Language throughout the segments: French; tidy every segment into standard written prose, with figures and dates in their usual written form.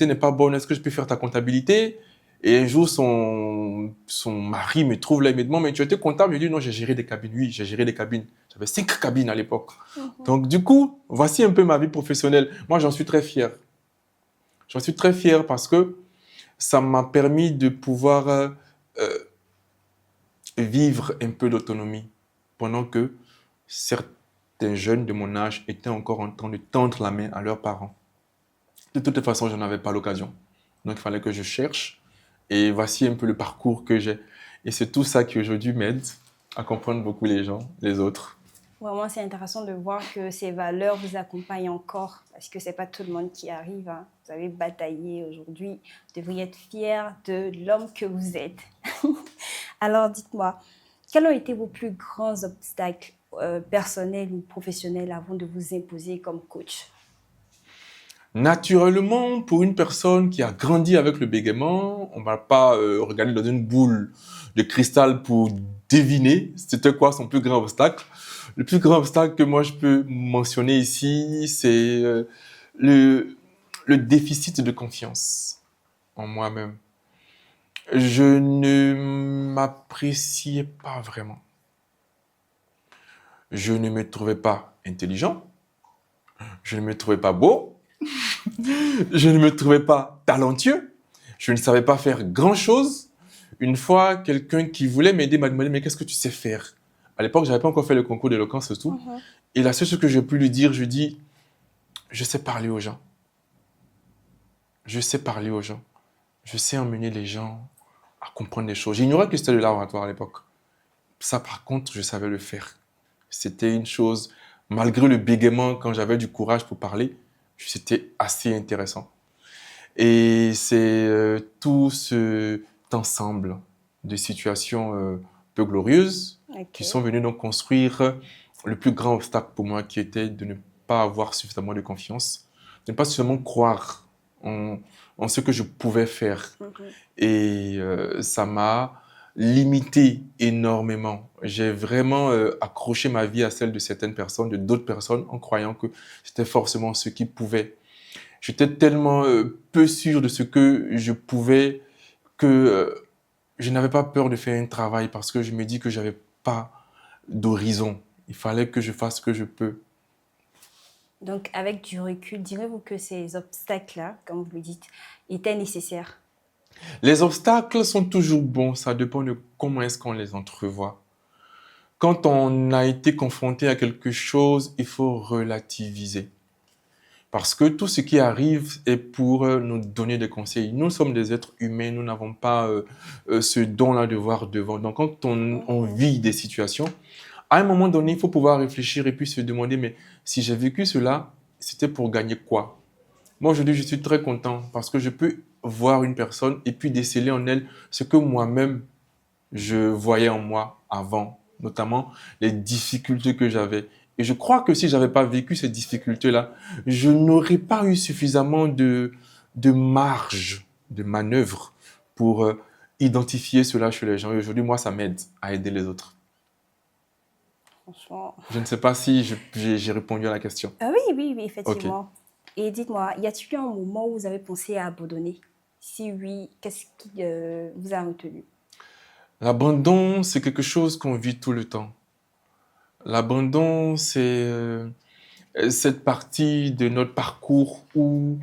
n'est pas bonne, est-ce que je peux faire ta comptabilité? Et un jour, son mari me trouve là, il me demande, mais tu étais comptable? Je dis, non, j'ai géré des cabines. Oui, j'ai géré des cabines. J'avais 5 cabines à l'époque. Donc, du coup, voici un peu ma vie professionnelle. Moi, j'en suis très fier. J'en suis très fier parce que ça m'a permis de pouvoir euh, vivre un peu d'autonomie pendant que certains jeunes de mon âge étaient encore en train de tendre la main à leurs parents. De toute façon, je n'en avais pas l'occasion. Donc, il fallait que je cherche. Et voici un peu le parcours que j'ai. Et c'est tout ça qui aujourd'hui m'aide à comprendre beaucoup les gens, les autres. Vraiment, c'est intéressant de voir que ces valeurs vous accompagnent encore, parce que c'est pas tout le monde qui arrive, hein. Vous avez bataillé aujourd'hui. Vous devriez être fier de l'homme que vous êtes. Alors, dites-moi, quels ont été vos plus grands obstacles personnels ou professionnels avant de vous imposer comme coach? Naturellement, pour une personne qui a grandi avec le bégaiement, on ne va pas regarder dans une boule de cristal pour deviner c'était quoi son plus grand obstacle. Le plus grand obstacle que moi je peux mentionner ici, c'est le, le déficit de confiance en moi-même. Je ne m'appréciais pas vraiment. Je ne me trouvais pas intelligent. Je ne me trouvais pas beau. Je ne me trouvais pas talentueux. Je ne savais pas faire grand-chose. Une fois, quelqu'un qui voulait m'aider m'a demandé, mais qu'est-ce que tu sais faire? À l'époque, je n'avais pas encore fait le concours d'éloquence et tout. Et la seule chose que j'ai pu lui dire, je lui dis, je sais parler aux gens. Je sais parler aux gens. Je sais emmener les gens à comprendre des choses. J'ignorais que c'était de l'art oratoire à l'époque. Ça, par contre, je savais le faire. C'était une chose, malgré le bégaiement, quand j'avais du courage pour parler, c'était assez intéressant. Et c'est tout cet ensemble de situations peu glorieuses qui sont venues donc construire le plus grand obstacle pour moi, qui était de ne pas avoir suffisamment de confiance, de ne pas suffisamment croire en ce que je pouvais faire. Et ça m'a limité énormément. J'ai vraiment accroché ma vie à celle de certaines personnes, de d'autres personnes, en croyant que c'était forcément ce qui pouvait. J'étais tellement peu sûr de ce que je pouvais que je n'avais pas peur de faire un travail parce que je me dis que j'avais pas d'horizon. Il fallait que je fasse ce que je peux. Donc, avec du recul, direz-vous que ces obstacles-là, comme vous le dites, étaient nécessaires? Les obstacles sont toujours bons, ça dépend de comment est-ce qu'on les entrevoit. Quand on a été confronté à quelque chose, il faut relativiser. Parce que tout ce qui arrive est pour nous donner des conseils. Nous sommes des êtres humains, nous n'avons pas ce don-là de voir devant. Donc quand on vit des situations, à un moment donné, il faut pouvoir réfléchir et puis se demander, mais si j'ai vécu cela, c'était pour gagner quoi? Moi aujourd'hui, je suis très content parce que je peux voir une personne et puis déceler en elle ce que moi-même je voyais en moi avant, notamment les difficultés que j'avais. Et je crois que si j'avais pas vécu ces difficultés-là, je n'aurais pas eu suffisamment de marge de manœuvre pour identifier cela chez les gens. Et aujourd'hui, moi, ça m'aide à aider les autres. Franchement. Je ne sais pas si j'ai répondu à la question. Ah oui, oui, oui, Ok. effectivement. Et dites-moi, y a-t-il eu un moment où vous avez pensé à abandonner? Si oui, qu'est-ce qui vous a retenu? L'abandon, c'est quelque chose qu'on vit tout le temps. L'abandon, c'est cette partie de notre parcours où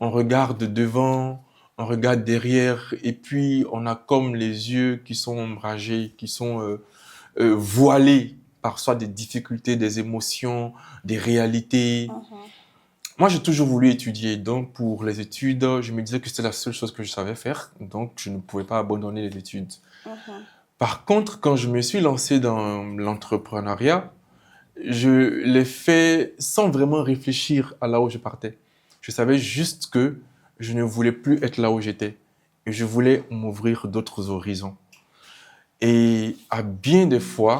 on regarde devant, on regarde derrière, et puis on a comme les yeux qui sont ombragés, qui sont voilés par soit des difficultés, des émotions, des réalités. Moi, j'ai toujours voulu étudier, donc pour les études, je me disais que c'était la seule chose que je savais faire, donc je ne pouvais pas abandonner les études. Par contre, quand je me suis lancé dans l'entrepreneuriat, je l'ai fait sans vraiment réfléchir à là où je partais. Je savais juste que je ne voulais plus être là où j'étais et je voulais m'ouvrir d'autres horizons. Et à bien des fois,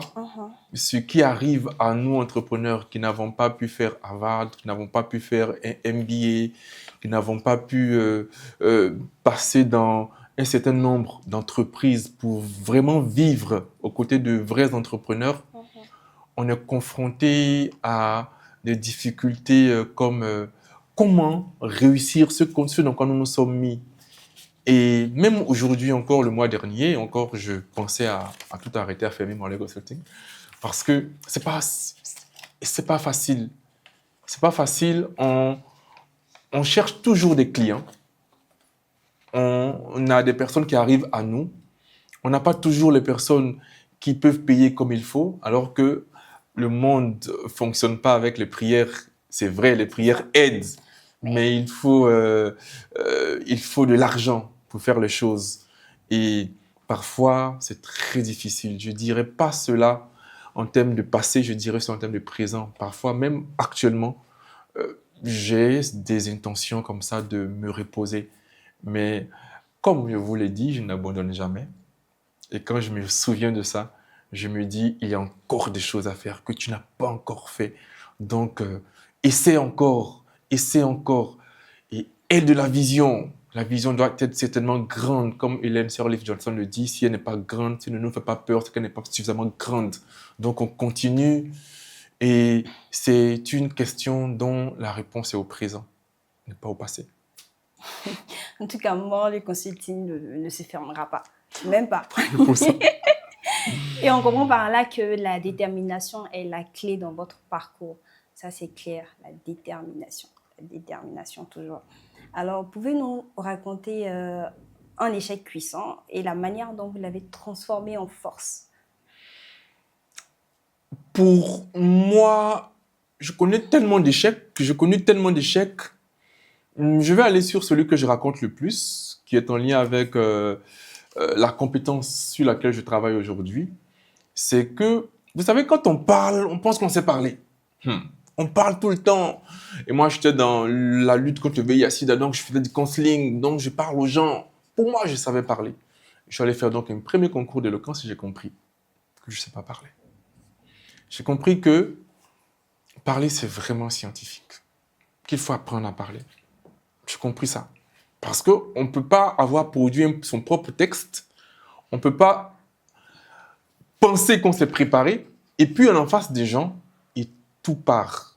ce qui arrive à nous entrepreneurs qui n'avons pas pu faire Harvard, qui n'avons pas pu faire un MBA, qui n'avons pas pu passer dans un certain nombre d'entreprises pour vraiment vivre aux côtés de vrais entrepreneurs, on est confronté à des difficultés comme comment réussir ce dans quoi nous nous sommes mis. Et même aujourd'hui encore, le mois dernier, encore, je pensais à tout arrêter, à fermer mon Lego Consulting. Parce que c'est pas facile. C'est pas facile. On cherche toujours des clients. On a des personnes qui arrivent à nous. On n'a pas toujours les personnes qui peuvent payer comme il faut, alors que le monde ne fonctionne pas avec les prières. C'est vrai, les prières aident, mais il faut de l'argent pour faire les choses. Et parfois, c'est très difficile. Je ne dirais pas cela en termes de passé, je dirais ça en termes de présent. Parfois, même actuellement, j'ai des intentions comme ça de me reposer. Mais comme je vous l'ai dit, je n'abandonne jamais. Et quand je me souviens de ça, je me dis, il y a encore des choses à faire que tu n'as pas encore fait. Donc, essaie encore, essaie encore. Et aie de la vision. La vision doit être certainement grande, comme Hélène Sirleaf Johnson le dit. Si elle n'est pas grande, si elle ne nous fait pas peur, c'est qu'elle n'est pas suffisamment grande. Donc, on continue. Et c'est une question dont la réponse est au présent, n'est pas au passé. En tout cas, moi, le consulting ne se fermera pas. Même pas. Et on comprend par là que la détermination est la clé dans votre parcours. Ça, c'est clair, la détermination. La détermination, toujours. Alors, pouvez-nous raconter un échec puissant et la manière dont vous l'avez transformé en force? Pour moi, je connais tellement d'échecs. Je vais aller sur celui que je raconte le plus, qui est en lien avec la compétence sur laquelle je travaille aujourd'hui. C'est que, vous savez, quand on parle, on pense qu'on sait parler. On parle tout le temps. Et moi, j'étais dans la lutte contre le VIH/SIDA, donc je faisais du counseling, donc je parle aux gens. Pour moi, je savais parler. Je suis allé faire donc un premier concours d'éloquence et j'ai compris que je ne sais pas parler. J'ai compris que parler, c'est vraiment scientifique. Qu'il faut apprendre à parler. J'ai compris ça. Parce qu'on ne peut pas avoir produit son propre texte. On ne peut pas penser qu'on s'est préparé. Et puis, on est en face des gens et tout part.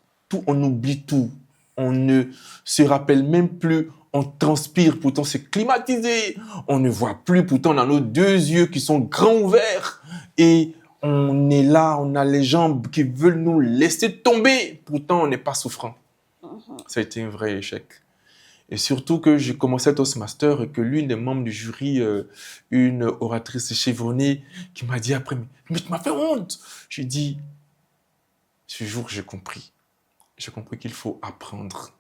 On oublie tout. On ne se rappelle même plus. On transpire, pourtant c'est climatisé. On ne voit plus, pourtant on a nos deux yeux qui sont grands ouverts. Et on est là, on a les jambes qui veulent nous laisser tomber. Pourtant, on n'est pas souffrant. Ça a été un vrai échec. Et surtout que j'ai commencé Toastmaster et que l'une des membres du jury, une oratrice chevronnée, qui m'a dit après, mais tu m'as fait honte. J'ai dit, ce jour, j'ai compris. J'ai compris qu'il faut apprendre.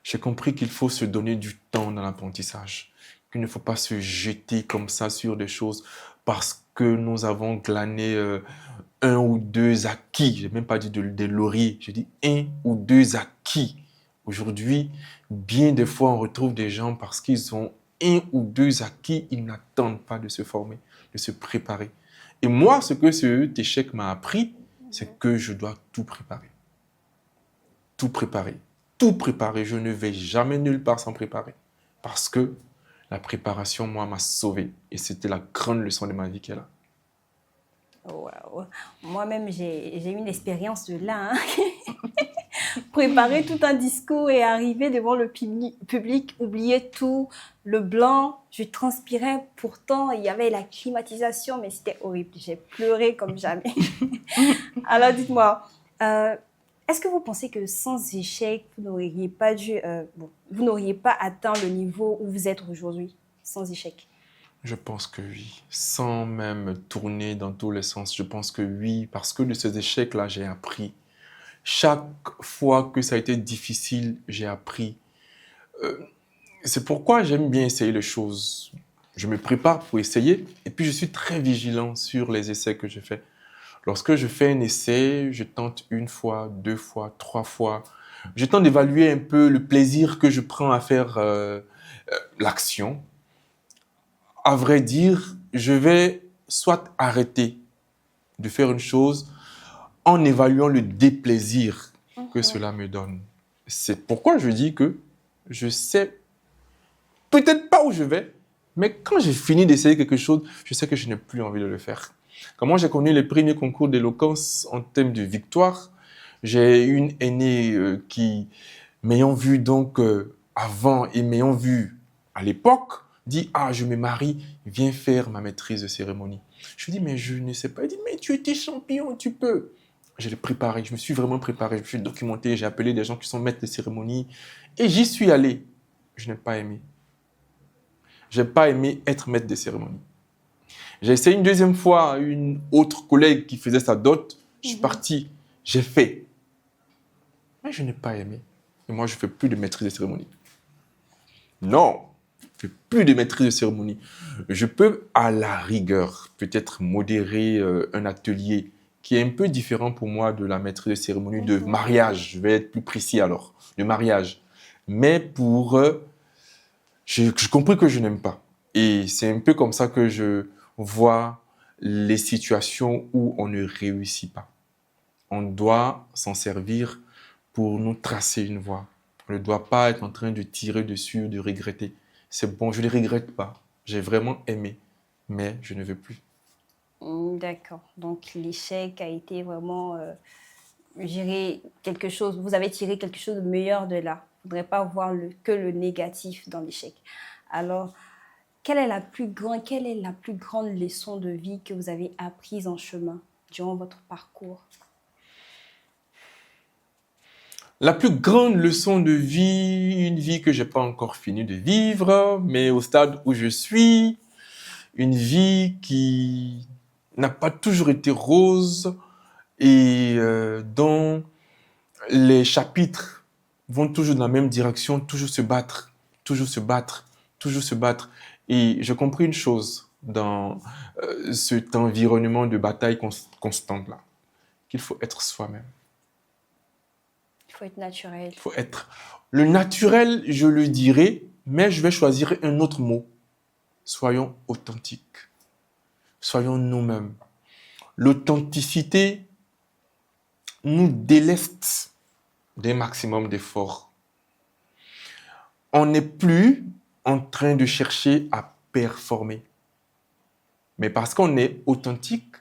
J'ai compris qu'il faut se donner du temps dans l'apprentissage. Qu'il ne faut pas se jeter comme ça sur des choses parce que nous avons glané un ou deux acquis. Je n'ai même pas dit des lauriers. J'ai dit un ou deux acquis. Aujourd'hui, bien des fois, on retrouve des gens parce qu'ils ont un ou deux acquis, ils n'attendent pas de se former, de se préparer. Et moi, ce que cet échec m'a appris, c'est que je dois tout préparer. Tout préparer. Tout préparer. Je ne vais jamais nulle part sans préparer. Parce que la préparation, moi, m'a sauvé. Et c'était la grande leçon de ma vie qu'elle a. Wow. Moi-même, j'ai une expérience de là. Préparer tout un discours et arriver devant le public, oublier tout, le blanc, je transpirais. Pourtant, il y avait la climatisation, mais c'était horrible. J'ai pleuré comme jamais. Alors, dites-moi, est-ce que vous pensez que sans échec, vous n'auriez pas atteint le niveau où vous êtes aujourd'hui, sans échec? Je pense que oui. Sans même tourner dans tous les sens, je pense que oui. Parce que de ces échecs-là, j'ai appris. Chaque fois que ça a été difficile, j'ai appris. C'est pourquoi j'aime bien essayer les choses. Je me prépare pour essayer et puis je suis très vigilant sur les essais que je fais. Lorsque je fais un essai, je tente une fois, deux fois, trois fois. Je tente d'évaluer un peu le plaisir que je prends à faire l'action. À vrai dire, je vais soit arrêter de faire une chose en évaluant le déplaisir que cela me donne. C'est pourquoi je dis que je sais peut-être pas où je vais, mais quand j'ai fini d'essayer quelque chose, je sais que je n'ai plus envie de le faire. Quand moi j'ai connu les premiers concours d'éloquence en thème de victoire, j'ai une aînée qui m'ayant vu donc avant et m'ayant vu à l'époque, dit « Ah, je me marie, viens faire ma maîtrise de cérémonie. » Je lui dis « Mais je ne sais pas. » Il dit « Mais tu étais champion, tu peux. » Je l'ai préparé, je me suis vraiment préparé, je me suis documenté, j'ai appelé des gens qui sont maîtres de cérémonie et j'y suis allé. Je n'ai pas aimé. Je n'ai pas aimé être maître de cérémonie. J'ai essayé une deuxième fois, une autre collègue qui faisait sa dot. Je suis parti, j'ai fait. Mais je n'ai pas aimé. Et moi, je ne fais plus de maîtrise de cérémonie. Non, je ne fais plus de maîtrise de cérémonie. Je peux, à la rigueur, peut-être modérer un atelier qui est un peu différent pour moi de la maîtrise de cérémonie de mariage. Je vais être plus précis alors, de mariage. Mais pour... j'ai compris que je n'aime pas. Et c'est un peu comme ça que je vois les situations où on ne réussit pas. On doit s'en servir pour nous tracer une voie. On ne doit pas être en train de tirer dessus ou de regretter. C'est bon, je ne les regrette pas. J'ai vraiment aimé, mais je ne veux plus. D'accord. Donc, l'échec a été vraiment, je dirais, quelque chose, vous avez tiré quelque chose de meilleur de là. Vous ne voudrez pas voir que le négatif dans l'échec. Alors, quelle est la plus grande leçon de vie que vous avez apprise en chemin durant votre parcours? La plus grande leçon de vie, une vie que je n'ai pas encore fini de vivre, mais au stade où je suis, une vie qui n'a pas toujours été rose et dont les chapitres vont toujours dans la même direction, toujours se battre, toujours se battre, toujours se battre. Et j'ai compris une chose dans cet environnement de bataille constante-là, qu'il faut être soi-même. Il faut être naturel. Il faut être... Le naturel, je le dirais, mais je vais choisir un autre mot. Soyons authentiques. Soyons nous-mêmes. L'authenticité nous déleste d'un maximum d'efforts. On n'est plus en train de chercher à performer. Mais parce qu'on est authentique,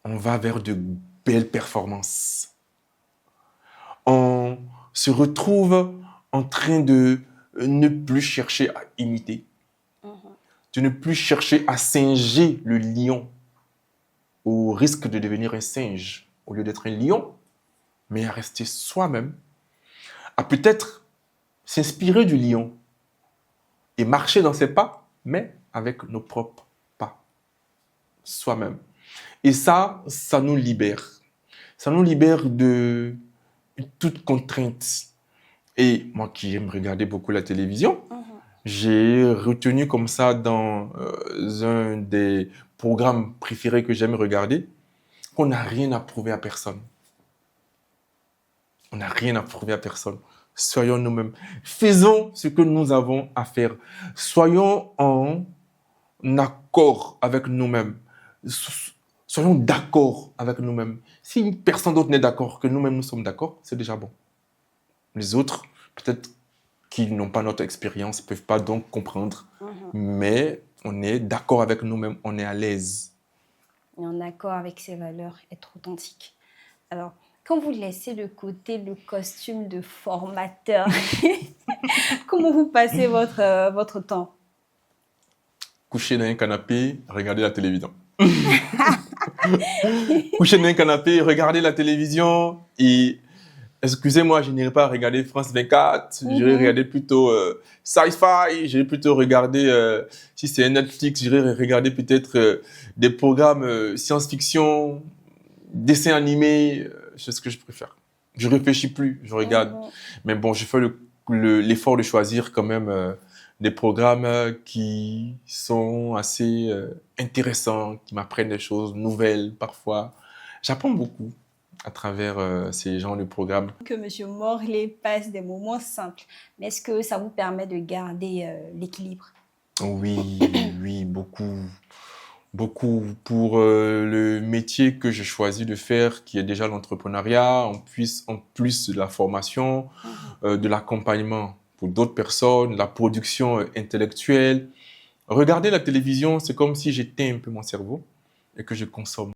on va vers de belles performances. On se retrouve en train de ne plus chercher à imiter, de ne plus chercher à singer le lion, au risque de devenir un singe au lieu d'être un lion, mais à rester soi-même, à peut-être s'inspirer du lion et marcher dans ses pas, mais avec nos propres pas, soi-même. Et ça nous libère. Ça nous libère de toute contrainte. Et moi qui aime regarder beaucoup la télévision, j'ai retenu comme ça dans un des programmes préférés que j'aime regarder, qu'on n'a rien à prouver à personne. On n'a rien à prouver à personne. Soyons nous-mêmes. Faisons ce que nous avons à faire. Soyons en accord avec nous-mêmes. Soyons d'accord avec nous-mêmes. Si personne d'autre n'est d'accord, que nous-mêmes nous sommes d'accord, c'est déjà bon. Les autres, peut-être qu'ils n'ont pas notre expérience, ne peuvent pas donc comprendre. Mais on est d'accord avec nous-mêmes, on est à l'aise. Et en accord avec ses valeurs, être authentique. Alors, quand vous laissez de côté le costume de formateur, comment vous passez votre temps? Coucher dans un canapé, regarder la télévision. Coucher dans un canapé, regarder la télévision et... Excusez-moi, je n'irai pas regarder France 24, j'irai regarder plutôt Sci-Fi, j'irai plutôt regarder, si c'est Netflix, j'irai regarder peut-être des programmes science-fiction, dessins animés, c'est ce que je préfère. Je réfléchis plus, je regarde. Mais bon, je fais l'effort de choisir quand même des programmes qui sont assez intéressants, qui m'apprennent des choses nouvelles parfois. J'apprends beaucoup à travers ces genres de programmes. Que M. Morlaix passe des moments simples, mais est-ce que ça vous permet de garder l'équilibre? Oui, oui, beaucoup. Beaucoup pour le métier que j'ai choisi de faire, qui est déjà l'entrepreneuriat, en plus de la formation, de l'accompagnement pour d'autres personnes, la production intellectuelle. Regarder la télévision, c'est comme si j'éteins un peu mon cerveau et que je consomme.